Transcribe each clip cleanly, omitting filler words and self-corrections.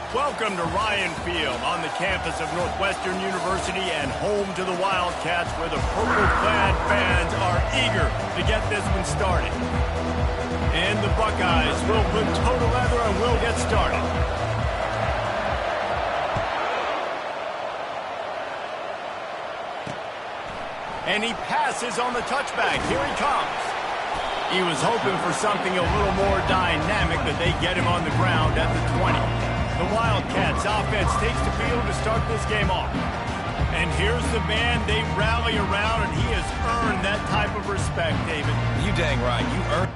Welcome to Ryan Field on the campus of Northwestern University and home to the Wildcats, where the purple-clad fans are eager to get this one started. And the Buckeyes will put toe to leather and will get started. And he passes on the touchback. Here he comes. He was hoping for something a little more dynamic, but they get him on the ground at the 20. The Wildcats offense takes the field to start this game off. And here's the man they rally around, and he has earned that type of respect, David. You dang right. You earned.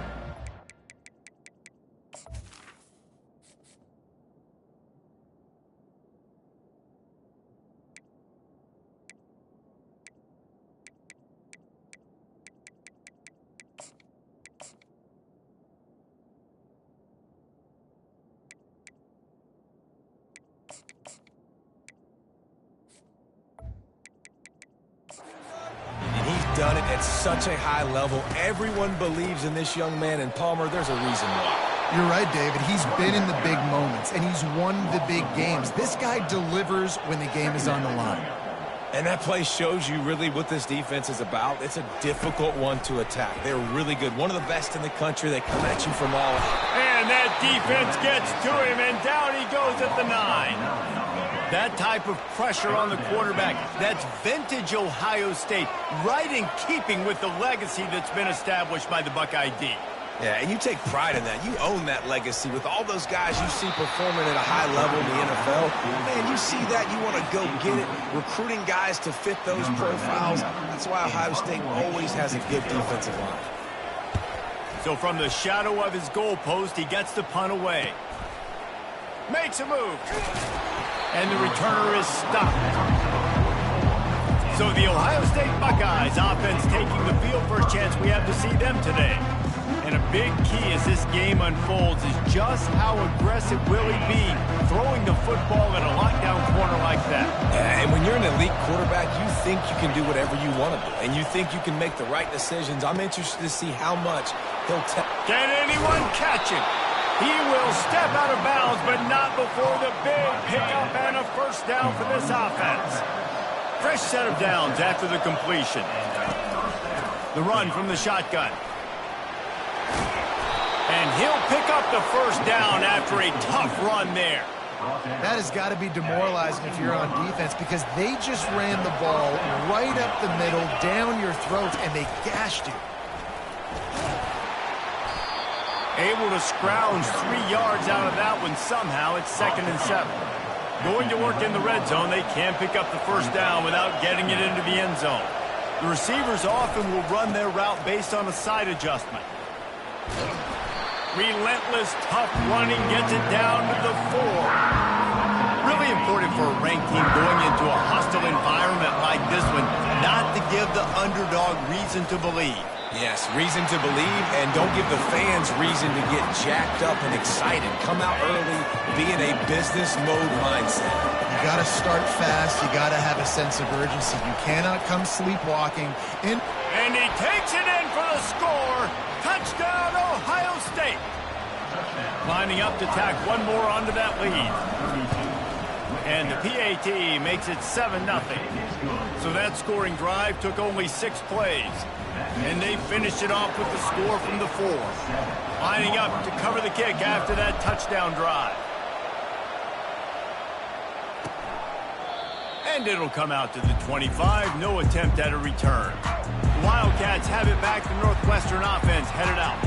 Done it at such a high level. Everyone believes in this young man, and Palmer, there's a reason why. You're right, David. He's been in the big moments, and he's won the big games. This guy delivers when the game is on the line. And that play shows you really what this defense is about. It's a difficult one to attack. They're really good. One of the best in the country. They come at you from all. And that defense gets to him, and down he goes at the 9. That type of pressure on the quarterback, that's vintage Ohio State, right in keeping with the legacy that's been established by the Buckeye D. Yeah, and you take pride in that. You own that legacy with all those guys you see performing at a high level in the NFL. Man, you see that, you want to go get it, recruiting guys to fit those profiles. That's why Ohio State always has a good defensive line. So from the shadow of his goalpost, he gets the punt away. Makes a move. And the returner is stopped. So the Ohio State Buckeyes offense taking the field for a chance we have to see them today. And a big key as this game unfolds is just how aggressive will he be throwing the football in a lockdown corner like that. And when you're an elite quarterback, you think you can do whatever you want to do. And you think you can make the right decisions. I'm interested to see how much he'll take. Can anyone catch him? He will step out of bounds, but not before the big pickup and a first down for this offense. Fresh set of downs after the completion. The run from the shotgun. And he'll pick up the first down after a tough run there. That has got to be demoralizing if you're on defense, because they just ran the ball right up the middle, down your throats, and they gashed you. Able to scrounge 3 yards out of that one somehow. It's 2nd and 7. Going to work in the red zone. They can pick up the first down without getting it into the end zone. The receivers often will run their route based on a side adjustment. Relentless, tough running gets it down to the 4. Really important for a ranked team going into a hostile environment like this one, not to give the underdog reason to believe. Yes, reason to believe, and don't give the fans reason to get jacked up and excited. Come out early, be in a business mode mindset. You got to start fast. You got to have a sense of urgency. You cannot come sleepwalking. And he takes it in for the score. Touchdown, Ohio State. Lining up to tack one more onto that lead. And the PAT makes it 7-0. So that scoring drive took only 6 plays. And they finished it off with the score from the 4. Lining up to cover the kick after that touchdown drive. And it'll come out to the 25. No attempt at a return. The Wildcats have it back. The Northwestern offense headed out.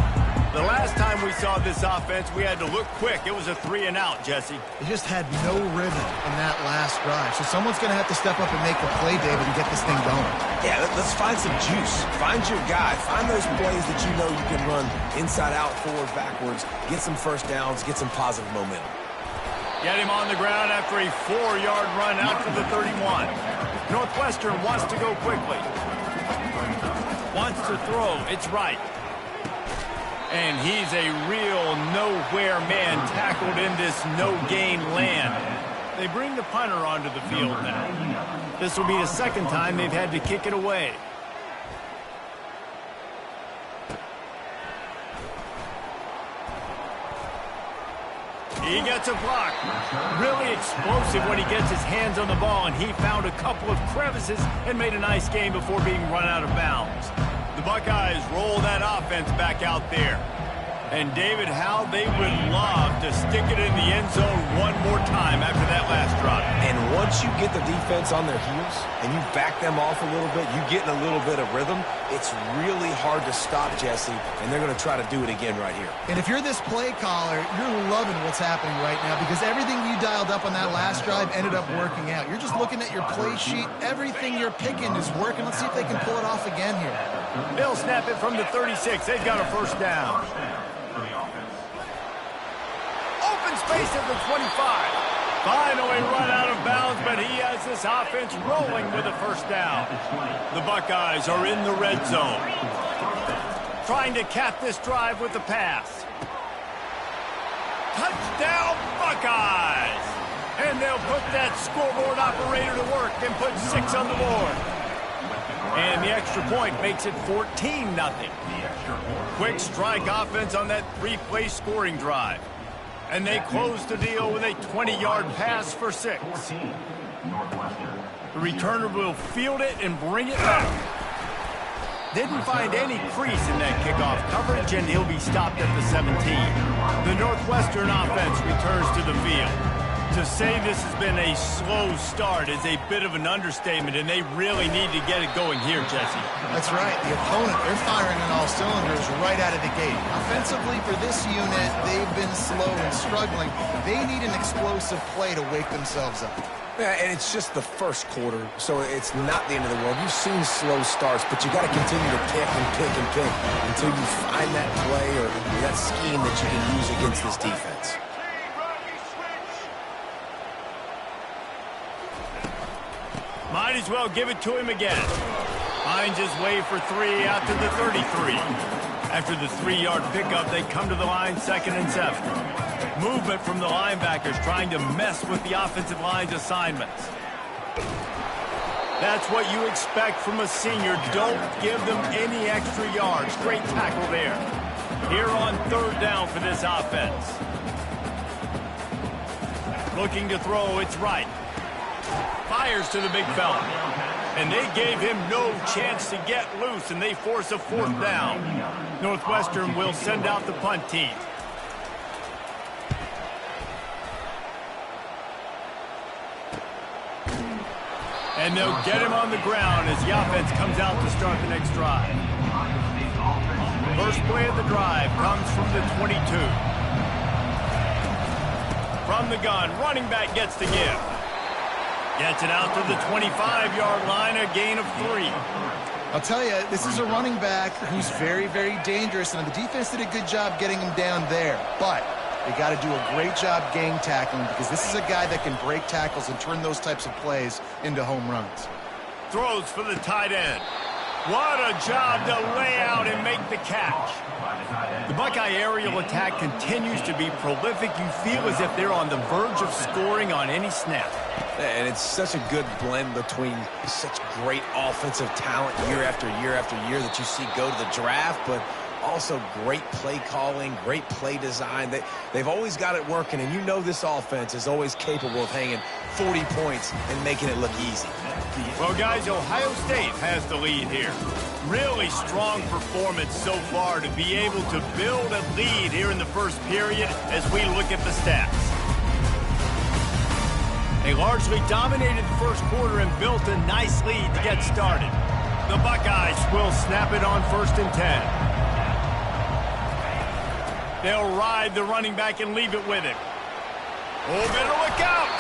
The last time we saw this offense, we had to look quick. It was a 3-and-out, Jesse. They just had no rhythm in that last drive. So someone's going to have to step up and make a play, David, and get this thing going. Yeah, let's find some juice. Find your guy. Find those plays that you know you can run inside out, forward, backwards. Get some first downs. Get some positive momentum. Get him on the ground after a 4-yard run out to the 31. Northwestern wants to go quickly. Wants to throw. It's right. And he's a real nowhere man tackled in this no-gain land. They bring the punter onto the field now. This will be the second time they've had to kick it away. He gets a block. Really explosive when he gets his hands on the ball, and he found a couple of crevices and made a nice game before being run out of bounds. The Buckeyes roll that offense back out there. And, David, how they would love to stick it in the end zone one more time after that last drive. And once you get the defense on their heels and you back them off a little bit, you get in a little bit of rhythm, it's really hard to stop, Jesse, and they're going to try to do it again right here. And if you're this play caller, you're loving what's happening right now because everything you dialed up on that last drive ended up working out. You're just looking at your play sheet. Everything you're picking is working. Let's see if they can pull it off again here. They'll snap it from the 36. They've got a first down. Open space at the 25. Finally run out of bounds, but he has this offense rolling with a first down. The Buckeyes are in the red zone. Trying to cap this drive with the pass. Touchdown, Buckeyes! And they'll put that scoreboard operator to work and put 6 on the board. And the extra point makes it 14-0. Quick strike offense on that 3-play scoring drive. And they close the deal with a 20-yard pass for 6. The returner will field it and bring it back. Didn't find any crease in that kickoff coverage, and he'll be stopped at the 17. The Northwestern offense returns to the field. To say this has been a slow start is a bit of an understatement, and they really need to get it going here, Jesse. That's right. The opponent, they're firing on all cylinders right out of the gate. Offensively, for this unit, they've been slow and struggling. They need an explosive play to wake themselves up. Yeah, and it's just the first quarter, so it's not the end of the world. You've seen slow starts, but you got to continue to pick and pick and pick until you find that play or that scheme that you can use against this defense. Might as well give it to him again. Finds his way for 3 out to the 33. After the 3-yard pickup, they come to the line 2nd and 7. Movement from the linebackers trying to mess with the offensive line's assignments. That's what you expect from a senior. Don't give them any extra yards. Great tackle there. Here on 3rd down for this offense. Looking to throw, it's right. Fires to the big fella. And they gave him no chance to get loose, and they force a 4th down. Northwestern will send out the punt team. And they'll get him on the ground as the offense comes out to start the next drive. First play of the drive comes from the 22. From the gun, running back gets the give. Gets it out to the 25-yard line, a gain of 3. I'll tell you, this is a running back who's very, very dangerous, and the defense did a good job getting him down there. But they got to do a great job gang tackling because this is a guy that can break tackles and turn those types of plays into home runs. Throws for the tight end. What a job to lay out and make the catch. The Buckeye aerial attack continues to be prolific. You feel as if they're on the verge of scoring on any snap. And it's such a good blend between such great offensive talent year after year after year that you see go to the draft, but also great play calling, great play design. They've always got it working, and you know this offense is always capable of hanging 40 points and making it look easy. Well, guys, Ohio State has the lead here. Really strong performance so far to be able to build a lead here in the first period as we look at the stats. They largely dominated the first quarter and built a nice lead to get started. The Buckeyes will snap it on 1st and 10. They'll ride the running back and leave it with him. Oh, better look out!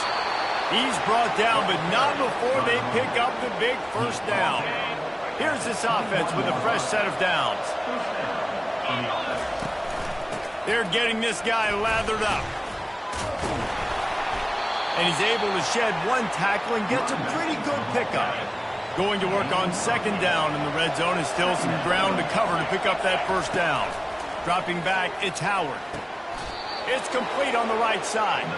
He's brought down, but not before they pick up the big first down. Here's this offense with a fresh set of downs. They're getting this guy lathered up. And he's able to shed 1 tackle and gets a pretty good pickup. Going to work on 2nd down in the red zone and still some ground to cover to pick up that first down. Dropping back, it's Howard. It's complete on the right side.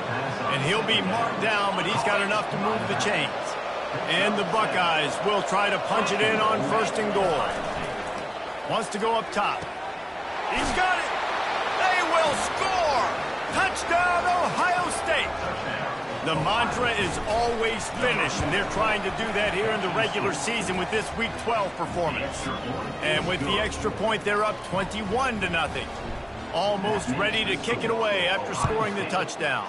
And he'll be marked down, but he's got enough to move the chains. And the Buckeyes will try to punch it in on 1st and goal. Wants to go up top. He's got it. They will score. Touchdown, Ohio State. The mantra is always finish, and they're trying to do that here in the regular season with this Week 12 performance. And with the extra point, they're up 21-0. Almost ready to kick it away after scoring the touchdown.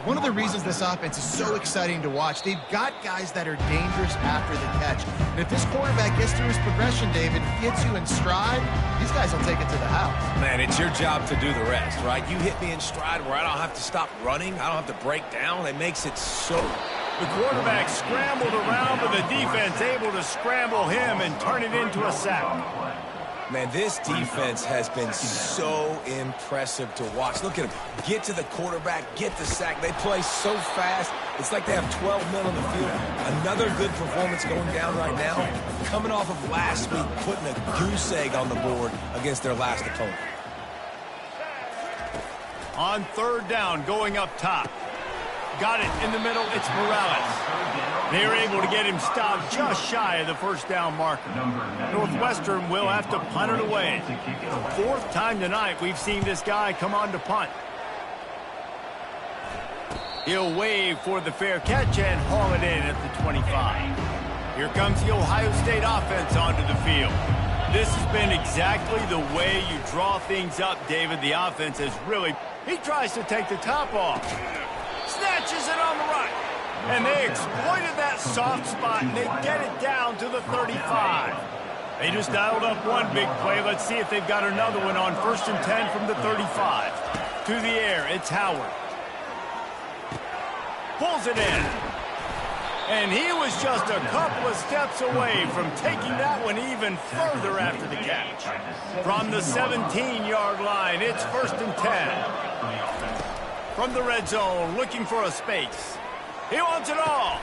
One of the reasons this offense is so exciting to watch, they've got guys that are dangerous after the catch. And if this quarterback gets through his progression, David, gets you in stride, these guys will take it to the house. Man, it's your job to do the rest, right? You hit me in stride where I don't have to stop running. I don't have to break down. It makes it so... The quarterback scrambled around, but the defense able to scramble him and turn it into a sack. Man, this defense has been so impressive to watch. Look at them. Get to the quarterback, get the sack. They play so fast. It's like they have 12 men on the field. Another good performance going down right now. Coming off of last week, putting a goose egg on the board against their last opponent. On third down, going up top. Got it in the middle. It's Morales. They're able to get him stopped just shy of the first down marker. Northwestern will have to punt it away. Fourth time tonight we've seen this guy come on to punt. He'll wave for the fair catch and haul it in at the 25. Here comes the Ohio State offense onto the field. This has been exactly the way you draw things up, David. The offense has really... He tries to take the top off. Snatches it on the right. And they exploited that soft spot, and they get it down to the 35. They just dialed up one big play. Let's see if they've got another one on 1st and 10 from the 35. To the air, it's Howard. Pulls it in. And he was just a couple of steps away from taking that one even further after the catch. From the 17-yard line, it's 1st and 10. From the red zone, looking for a space. He wants it all.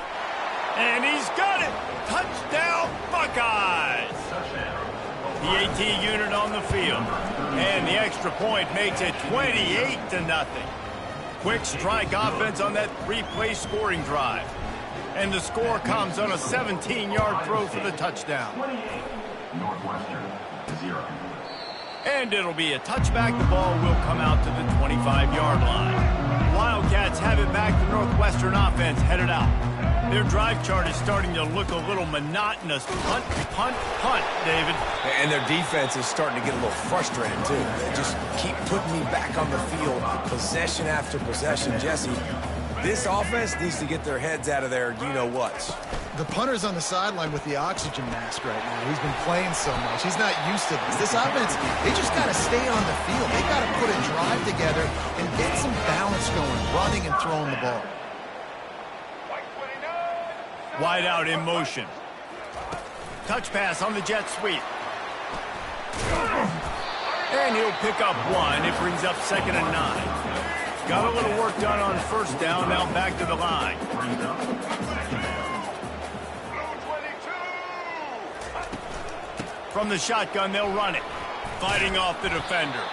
And he's got it. Touchdown, Buckeyes. The AT unit on the field. And the extra point makes it 28-0. Quick strike offense on that 3-play scoring drive. And the score comes on a 17-yard throw for the touchdown. Northwestern 0. And it'll be a touchback. The ball will come out to the 25-yard line. Wildcats have it back. The Northwestern offense headed out. Their drive chart is starting to look a little monotonous. Punt, punt, punt, David. And their defense is starting to get a little frustrated, too. They just keep putting me back on the field, possession after possession. Jesse, this offense needs to get their heads out of their you-know-whats. The punter's on the sideline with the oxygen mask right now. He's been playing so much. He's not used to this. This offense, they just got to stay on the field. They got to put a drive together and get some balance going, running and throwing the ball. Wide out in motion. Touch pass on the jet sweep. And he'll pick up one. It brings up 2nd and 9. Got a little work done on 1st down. Now back to the line. From the shotgun, they'll run it. Fighting off the defender.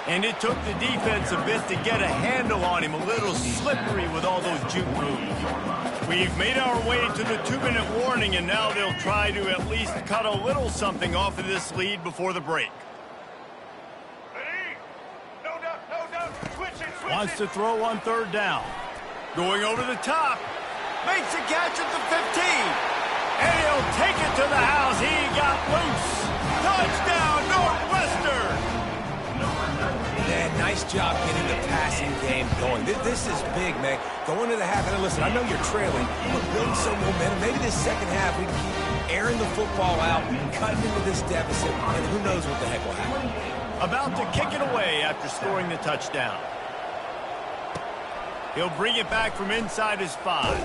And it took the defense a bit to get a handle on him. A little slippery with all those juke moves. We've made our way to the 2-minute warning, and now they'll try to at least cut a little something off of this lead before the break. Wants to throw on 3rd down. Going over the top. Makes a catch at the 15. And he'll take it to the house. He got loose. Touchdown, Northwestern. Man, nice job getting the passing game going. This is big, man. Going to the half. And listen, I know you're trailing, but building some momentum. Maybe this second half we can keep airing the football out, cutting into this deficit, and who knows what the heck will happen. About to kick it away after scoring the touchdown. He'll bring it back from inside his 5.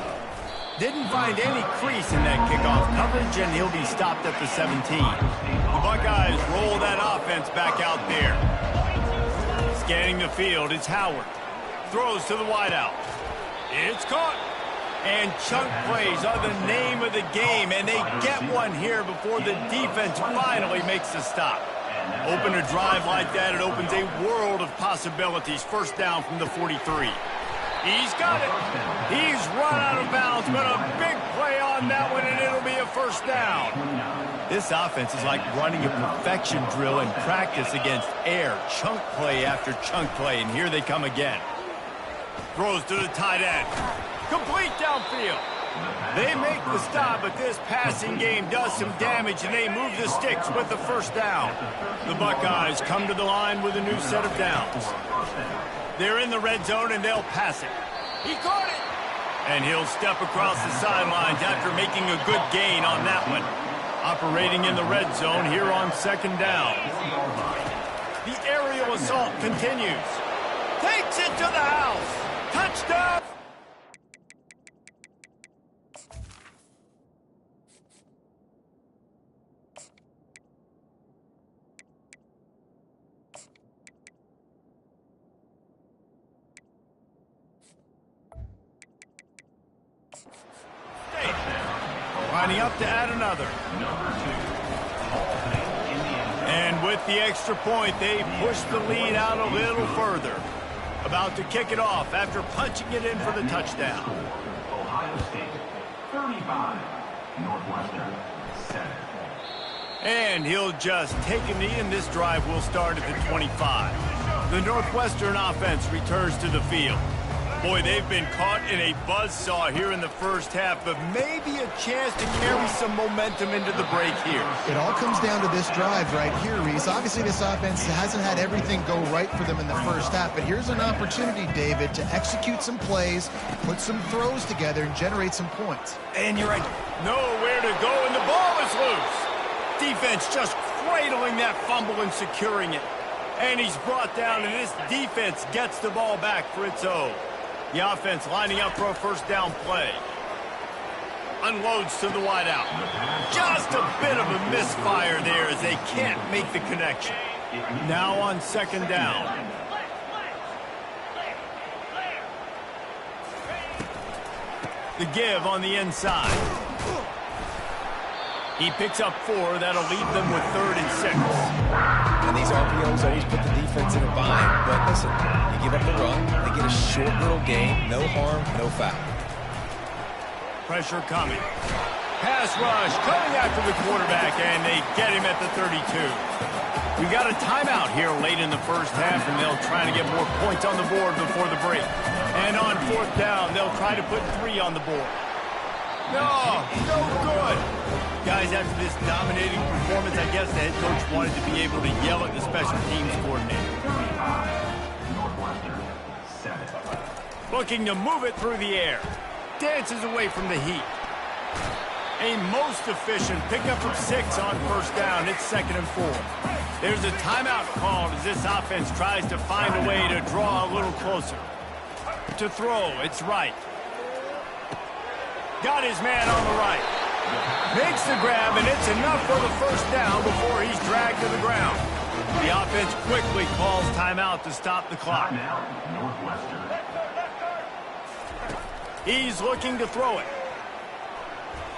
Didn't find any crease in that kickoff coverage, and he'll be stopped at the 17. The Buckeyes roll that offense back out there. Scanning the field, it's Howard. Throws to the wideout. It's caught. And chunk plays are the name of the game, and they get one here before the defense finally makes the stop. Open a drive like that, it opens a world of possibilities. 1st down from the 43. He's got it. He's run out of bounds, but a big play on that one, and it'll be a 1st down. This offense is like running a perfection drill in practice against air. Chunk play after chunk play, and here they come again. Throws to the tight end. Complete downfield. They make the stop, but this passing game does some damage, and they move the sticks with the first down. The Buckeyes come to the line with a new set of downs. They're in the red zone, and they'll pass it. He caught it! And he'll step across the sidelines after making a good gain on that one. Operating in the red zone here on second down. The aerial assault continues. Takes it to the house. Touchdown! Lining up to add another. And with the extra point, they push the lead out a little further. About to kick it off after punching it in for the touchdown. Ohio State, 35. Northwestern, 7. And he'll just take a knee, and this drive will start at the 25. The Northwestern offense returns to the field. Boy, they've been caught in a buzzsaw here in the first half, but maybe a chance to carry some momentum into the break here. It all comes down to this drive right here, Reese. Obviously, this offense hasn't had everything go right for them in the first half, but here's an opportunity, David, to execute some plays, put some throws together, and generate some points. And you're right. Nowhere to go, and the ball is loose. Defense just cradling that fumble and securing it. And he's brought down, and this defense gets the ball back for its own. The offense lining up for a first down play. Unloads to the wideout. Just a bit of a misfire there as they can't make the connection. Now on second down. The give on the inside. He picks up 4. That'll leave them with 3rd and 6. And these RPOs always put the defense in a bind. But listen, you give up the run, they get a short little gain, no harm, no foul. Pressure coming. Pass rush coming after the quarterback, and they get him at the 32. We got a timeout here late in the first half, and they'll try to get more points on the board before the break. And on 4th down, they'll try to put 3 on the board. No good. Guys, after this dominating performance, I guess the head coach wanted to be able to yell at the special teams coordinator. Northwestern, 7. Looking to move it through the air. Dances away from the heat. A most efficient pickup of 6 on first down. It's 2nd and 4. There's a timeout called as this offense tries to find a way to draw a little closer. To throw, it's right. Got his man on the right. Makes the grab, and it's enough for the first down before he's dragged to the ground. The offense quickly calls timeout to stop the clock. He's looking to throw it.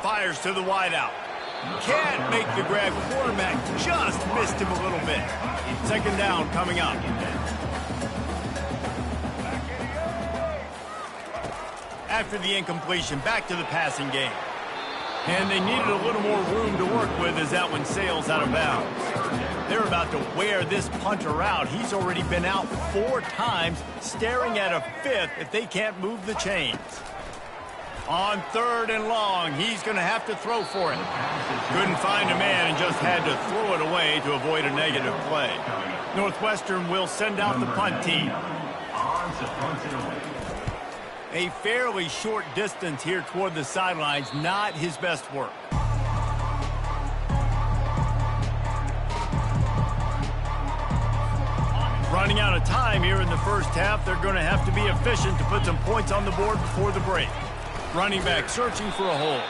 Fires to the wideout. Can't make the grab. Quarterback just missed him a little bit. 2nd down coming up. After the incompletion, back to the passing game. And they needed a little more room to work with as that one sails out of bounds. They're about to wear this punter out. He's already been out 4 times, staring at a 5th if they can't move the chains. On 3rd and long, he's going to have to throw for it. Couldn't find a man and just had to throw it away to avoid a negative play. Northwestern will send out the punt team. A fairly short distance here toward the sidelines, not his best work. Running out of time here in the first half, they're going to have to be efficient to put some points on the board before the break. Running back searching for a hole.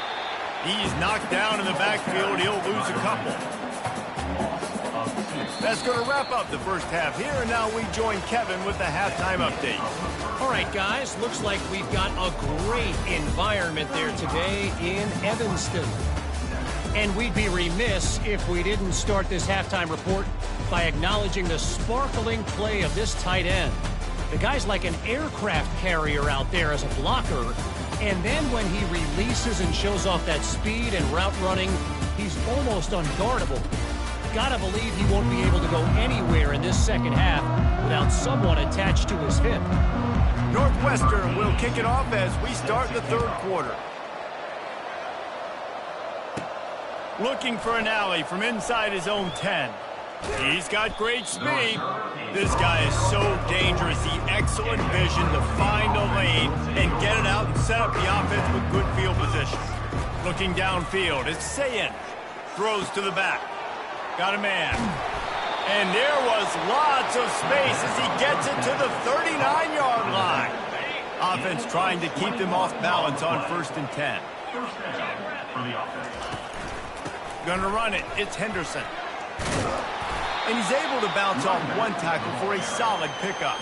He's knocked down in the backfield. He'll lose a couple. That's going to wrap up the first half here, and now we join Kevin with the halftime update. All right, guys, looks like we've got a great environment there today in Evanston. And we'd be remiss if we didn't start this halftime report by acknowledging the sparkling play of this tight end. The guy's like an aircraft carrier out there as a blocker, and then when he releases and shows off that speed and route running, he's almost unguardable. got to believe he won't be able to go anywhere in this second half without someone attached to his hip. Northwestern will kick it off as we start the third quarter. Looking for an alley from inside his own 10. He's got great speed. This guy is so dangerous. He excellent vision to find a lane and get it out and set up the offense with good field position. Looking downfield, it's Sayin. Throws to the back. Got a man. And there was lots of space as he gets it to the 39-yard line. Offense trying to keep him off balance on 1st and 10. Gonna run it. It's Henderson. And he's able to bounce off one tackle for a solid pickup.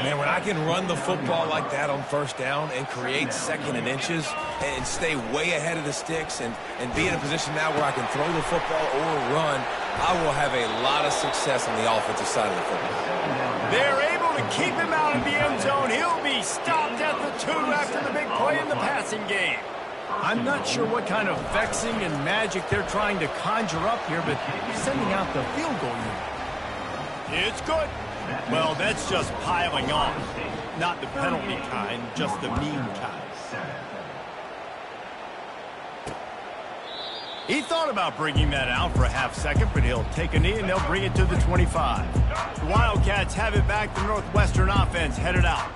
Man, when I can run the football like that on 1st down and create 2nd and inches and stay way ahead of the sticks and be in a position now where I can throw the football or run, I will have a lot of success on the offensive side of the football. They're able to keep him out of the end zone. He'll be stopped at the 2 after the big play in the passing game. I'm not sure what kind of vexing and magic they're trying to conjure up here, but sending out the field goal unit. It's good. Well, that's just piling on. Not the penalty kind, just the mean kind. He thought about bringing that out for a half second, but he'll take a knee and they'll bring it to the 25. The Wildcats have it back. The Northwestern offense headed out.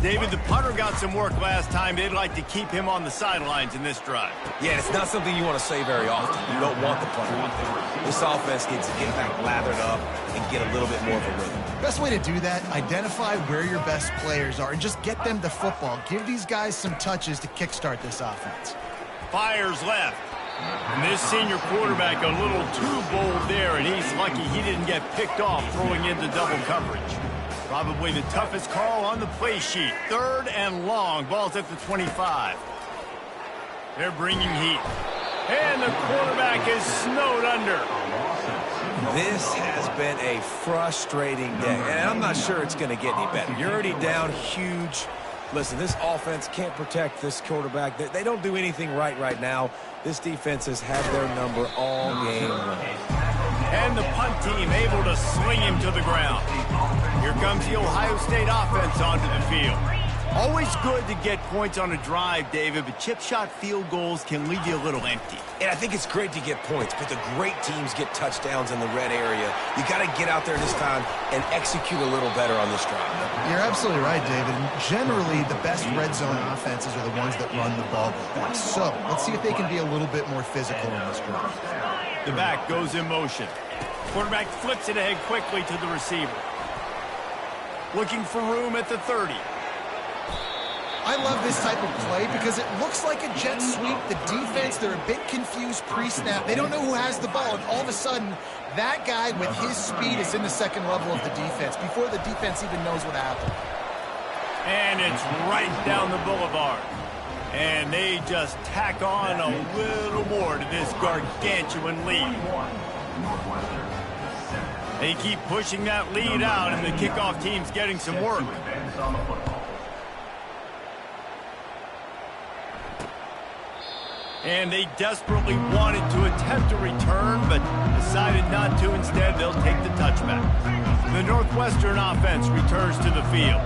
David, the punter got some work last time. They'd like to keep him on the sidelines in this drive. Yeah, it's not something you want to say very often. You don't want the punter out there. This offense needs to get back lathered up and get a little bit more of a rhythm. Best way to do that, identify where your best players are and just get them the football. Give these guys some touches to kickstart this offense. Fires left. And this senior quarterback a little too bold there, and he's lucky he didn't get picked off throwing into double coverage. Probably the toughest call on the play sheet. 3rd and long. Ball's at the 25. They're bringing heat. And the quarterback is snowed under. This has been a frustrating day, and I'm not sure it's going to get any better. You're already down huge. Listen, this offense can't protect this quarterback. They don't do anything right now. This defense has had their number all game long. And the punt team able to sling him to the ground. Here comes the Ohio State offense onto the field. Always good to get points on a drive, David, but chip shot field goals can leave you a little empty. And I think it's great to get points, but the great teams get touchdowns in the red area. You got to get out there this time and execute a little better on this drive. You're absolutely right, David. And generally, the best red zone offenses are the ones that run the ball back. So let's see if they can be a little bit more physical in this drive. The back goes in motion. Quarterback flips it ahead quickly to the receiver. Looking for room at the 30. I love this type of play because it looks like a jet sweep. The defense, they're a bit confused pre-snap. They don't know who has the ball, and all of a sudden, that guy with his speed is in the second level of the defense before the defense even knows what happened. And it's right down the boulevard. And they just tack on a little more to this gargantuan lead. They keep pushing that lead out, and the kickoff team's getting some work. And they desperately wanted to attempt a return, but decided not to. Instead, they'll take the touchback. The Northwestern offense returns to the field.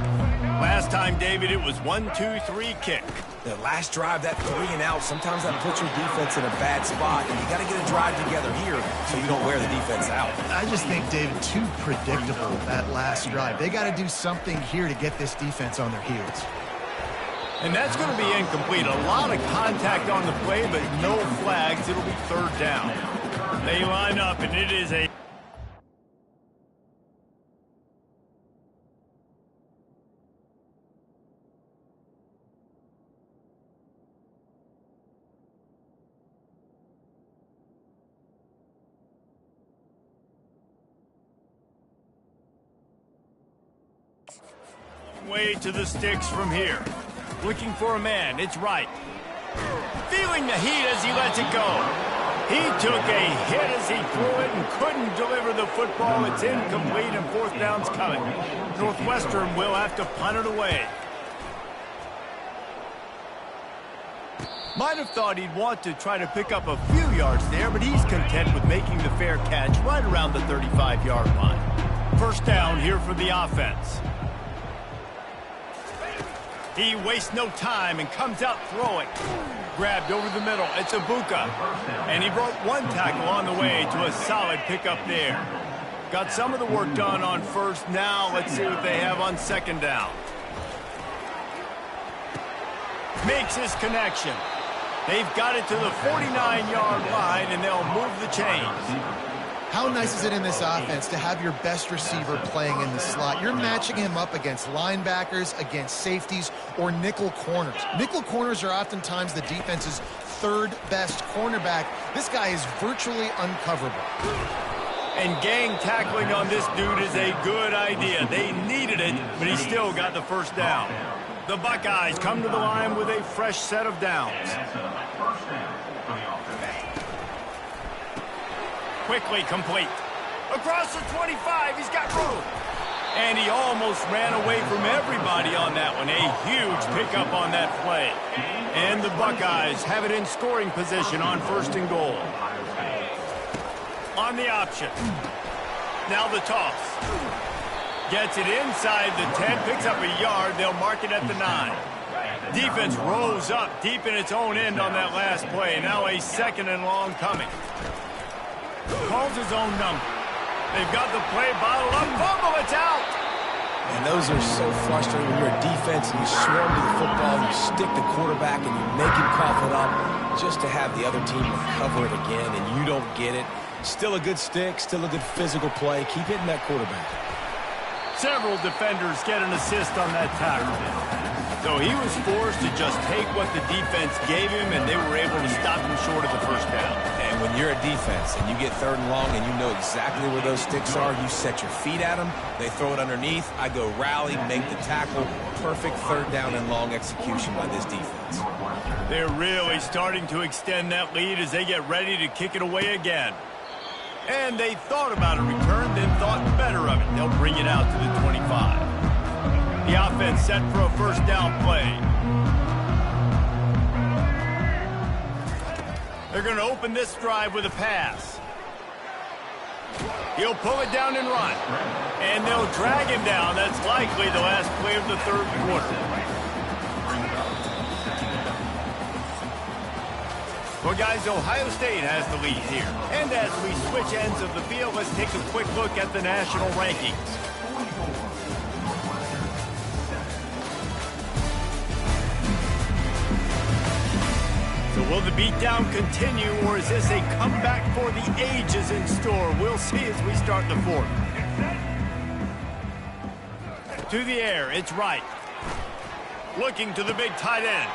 Last time, David, it was 1-2-3 kick. The last drive, that 3 and out, sometimes that puts your defense in a bad spot, and you got to get a drive together here so you don't wear the defense out. I just think, David, too predictable, that last drive. They got to do something here to get this defense on their heels. And that's going to be incomplete. A lot of contact on the play, but no flags. It'll be 3rd down. They line up, and it is a... way to the sticks from here. Looking for a man. It's right. Feeling the heat as he lets it go. He took a hit as he threw it and couldn't deliver the football. It's incomplete and 4th down's coming. Northwestern will have to punt it away. Might have thought he'd want to try to pick up a few yards there, but he's content with making the fair catch right around the 35-yard line. First down here for the offense. He wastes no time and comes out throwing. Grabbed over the middle. It's Ibuka. And he brought one tackle on the way to a solid pickup there. Got some of the work done on first. Now let's see what they have on second down. Makes his connection. They've got it to the 49-yard line, and they'll move the chains. How nice is it in this offense to have your best receiver playing in the slot? You're matching him up against linebackers, against safeties, or nickel corners. Nickel corners are oftentimes the defense's third best cornerback. This guy is virtually uncoverable. And gang tackling on this dude is a good idea. They needed it, but he still got the first down. The Buckeyes come to the line with a fresh set of downs. Quickly complete. Across the 25, he's got room. And he almost ran away from everybody on that one. A huge pickup on that play. And the Buckeyes have it in scoring position on first and goal. On the option. Now the toss. Gets it inside the 10, picks up a yard. They'll mark it at the 9. Defense rose up deep in its own end on that last play. Now a second and long coming. Calls his own number. They've got the play bottled up. Fumble, it's out. And those are so frustrating when you're a defense and you swarm to the football, you stick the quarterback and you make him cough it up just to have the other team recover it again, and you don't get it. Still a good stick, still a good physical play. Keep hitting that quarterback. Several defenders get an assist on that tackle. So he was forced to just take what the defense gave him, and they were able to stop him short of the first down. And when you're a defense and you get third and long and you know exactly where those sticks are, you set your feet at them, they throw it underneath, I go rally, make the tackle. Perfect third down and long execution by this defense. They're really starting to extend that lead as they get ready to kick it away again. And they thought about a return, then thought better of it. They'll bring it out to the 25. The offense set for a first down play. They're going to open this drive with a pass. He'll pull it down and run. And they'll drag him down. That's likely the last play of the third quarter. Well, guys, Ohio State has the lead here. And as we switch ends of the field, let's take a quick look at the national rankings. So will the beatdown continue, or is this a comeback for the ages in store? We'll see as we start the fourth. To the air, it's Wright. Looking to the big tight end.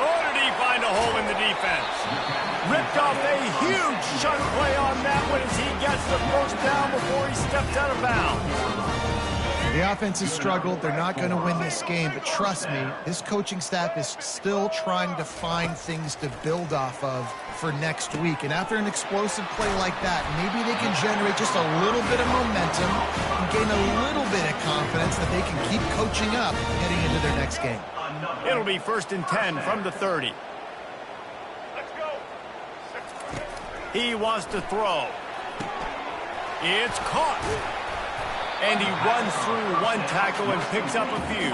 Oh, did he find a hole in the defense? Ripped off a huge chunk play on that one as he gets the first down before he steps out of bounds. The offense has struggled. They're not going to win this game, but trust me, this coaching staff is still trying to find things to build off of for next week. And after an explosive play like that, maybe they can generate just a little bit of momentum and gain a little bit of confidence that they can keep coaching up heading into their next game. It'll be 1st and 10 from the 30. Let's go. He wants to throw. It's caught. And he runs through one tackle and picks up a few.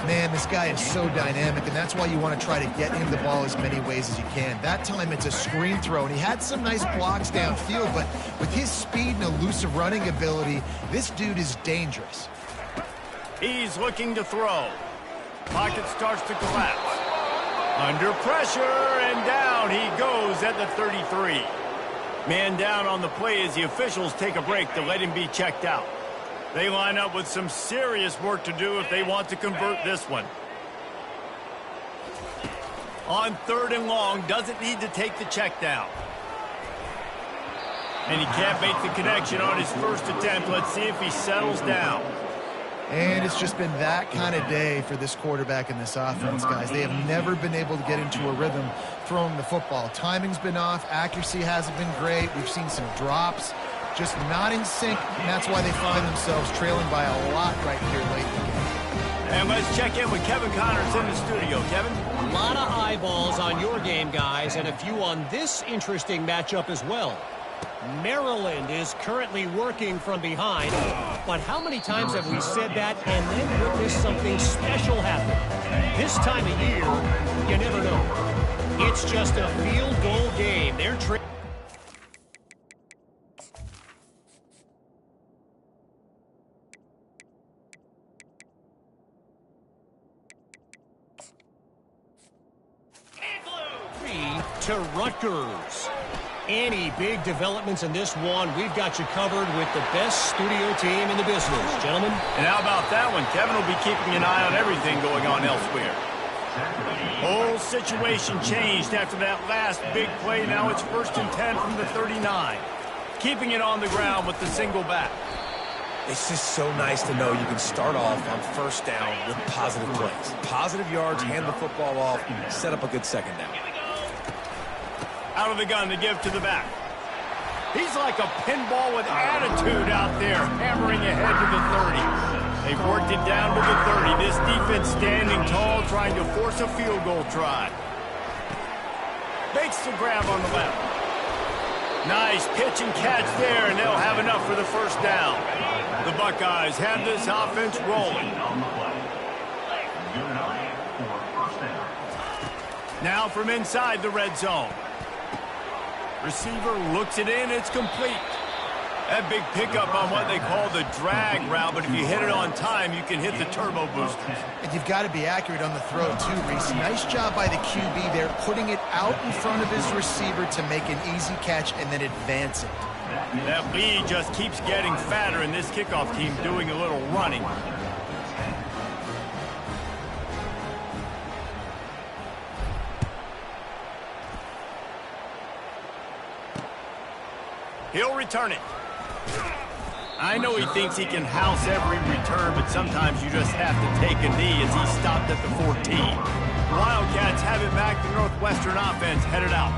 Man, this guy is so dynamic, and that's why you want to try to get him the ball as many ways as you can. That time it's a screen throw, and he had some nice blocks downfield, but with his speed and elusive running ability, this dude is dangerous. He's looking to throw. Pocket starts to collapse. Under pressure, and down he goes at the 33. Man down on the play as the officials take a break to let him be checked out. They line up with some serious work to do if they want to convert this one. On 3rd and long, doesn't need to take the check down. And he can't make the connection on his first attempt. Let's see if he settles down. And it's just been that kind of day for this quarterback and this offense, guys. They have never been able to get into a rhythm throwing the football. Timing's been off. Accuracy hasn't been great. We've seen some drops. Just not in sync, and that's why they find themselves trailing by a lot right here late in the game. And let's check in with Kevin Connors in the studio. Kevin? A lot of eyeballs on your game, guys, and a few on this interesting matchup as well. Maryland is currently working from behind, but how many times have we said that and then witnessed something special happen? This time of year, you never know. It's just a field goal game. They're to Rutgers. Any big developments in this one, we've got you covered with the best studio team in the business, gentlemen. And how about that one? Kevin will be keeping an eye on everything going on elsewhere. Whole situation changed after that last big play. Now it's 1st and 10 from the 39. Keeping it on the ground with the single back. It's just so nice to know you can start off on 1st down with positive plays. Positive yards, hand the football off, set up a good 2nd down. Out of the gun to give to the back. He's like a pinball with attitude out there, hammering ahead to the 30. They've worked it down to the 30. This defense standing tall, trying to force a field goal try. Makes the grab on the left. Nice pitch and catch there, and they'll have enough for the 1st down. The Buckeyes have this offense rolling. Now from inside the red zone. Receiver looks it in, it's complete. That big pickup on what they call the drag route, but if you hit it on time, you can hit the turbo boosters. And you've got to be accurate on the throw, too, Reese. Nice job by the QB there, putting it out in front of his receiver to make an easy catch and then advance it. That lead just keeps getting fatter, and this kickoff team doing a little running. He'll return it. I know he thinks he can house every return, but sometimes you just have to take a knee as he stopped at the 14. Wildcats have it back. The Northwestern offense headed out.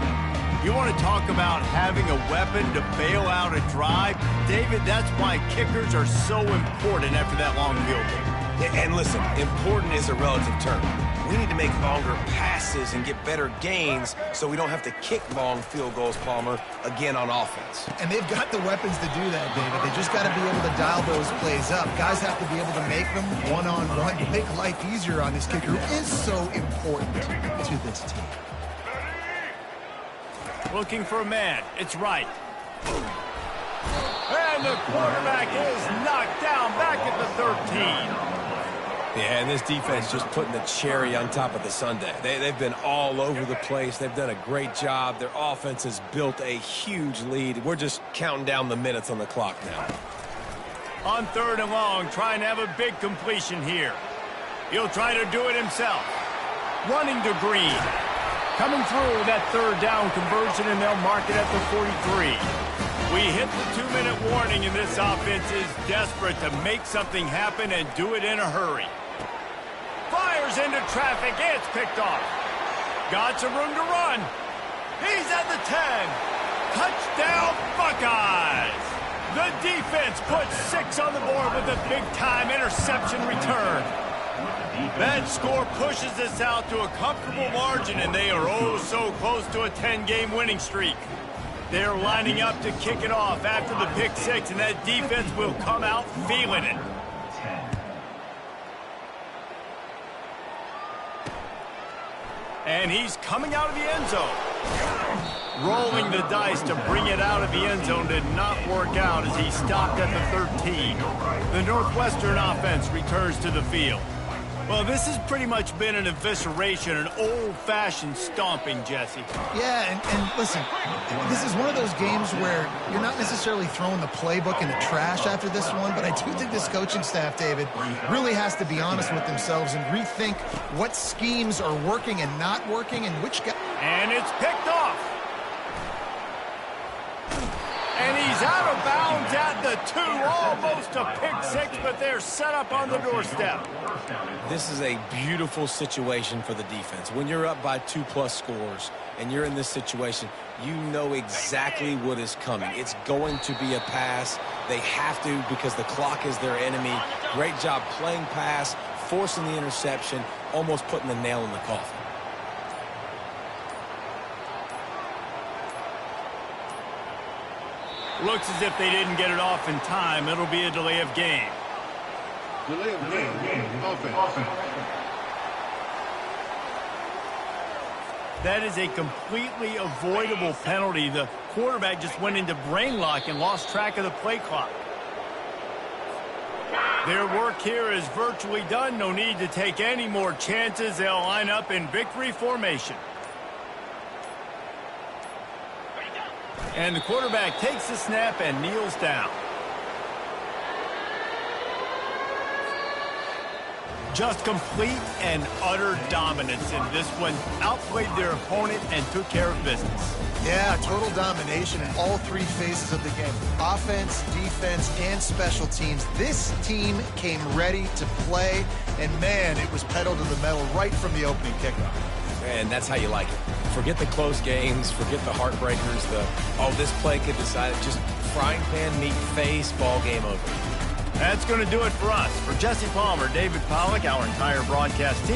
You want to talk about having a weapon to bail out a drive? David, that's why kickers are so important after that long field goal. And listen, important is a relative term. We need to make longer passes and get better gains so we don't have to kick long field goals, Palmer, again on offense. And they've got the weapons to do that, David. They just got to be able to dial those plays up. Guys have to be able to make them one-on-one to make life easier on this kicker, who is so important to this team. Looking for a man. It's right. And the quarterback is knocked down back at the 13. Yeah, and this defense just putting the cherry on top of the sundae. They've been all over the place. They've done a great job. Their offense has built a huge lead. We're just counting down the minutes on the clock now. On 3rd and long, trying to have a big completion here. He'll try to do it himself. Running to Green. Coming through that 3rd down conversion, and they'll mark it at the 43. We hit the 2-minute warning, and this offense is desperate to make something happen and do it in a hurry. Fires into traffic. It's picked off. Got some room to run. He's at the 10. Touchdown, Buckeyes. The defense puts 6 on the board with a big-time interception return. That score pushes us out to a comfortable margin, and they are oh so close to a 10-game winning streak. They're lining up to kick it off after the pick 6, and that defense will come out feeling it. And he's coming out of the end zone. Rolling the dice to bring it out of the end zone did not work out as he stopped at the 13. The Northwestern offense returns to the field. Well, this has pretty much been an evisceration, an old-fashioned stomping, Jesse. Yeah, and listen, this is one of those games where you're not necessarily throwing the playbook in the trash after this one, but I do think this coaching staff, David, really has to be honest with themselves and rethink what schemes are working and not working and which guys. And it's picked off. And he's out of bounds at the 2, almost a pick 6, but they're set up on the doorstep. This is a beautiful situation for the defense. When you're up by 2+ scores and you're in this situation, you know exactly what is coming. It's going to be a pass. They have to because the clock is their enemy. Great job playing pass, forcing the interception, almost putting the nail in the coffin. Looks as if they didn't get it off in time. It'll be a delay of game. Delay of game. Offense. That is a completely avoidable penalty. The quarterback just went into brain lock and lost track of the play clock. Their work here is virtually done. No need to take any more chances. They'll line up in victory formation. And the quarterback takes the snap and kneels down. Just complete and utter dominance in this one. Outplayed their opponent and took care of business. Yeah, total domination in all three phases of the game. Offense, defense, and special teams. This team came ready to play, and man, it was pedal to the metal right from the opening kickoff. And that's how you like it. Forget the close games, forget the heartbreakers, this play could decide it. Just frying pan, meat face, ball game over. That's going to do it for us. For Jesse Palmer, David Pollack, our entire broadcast team,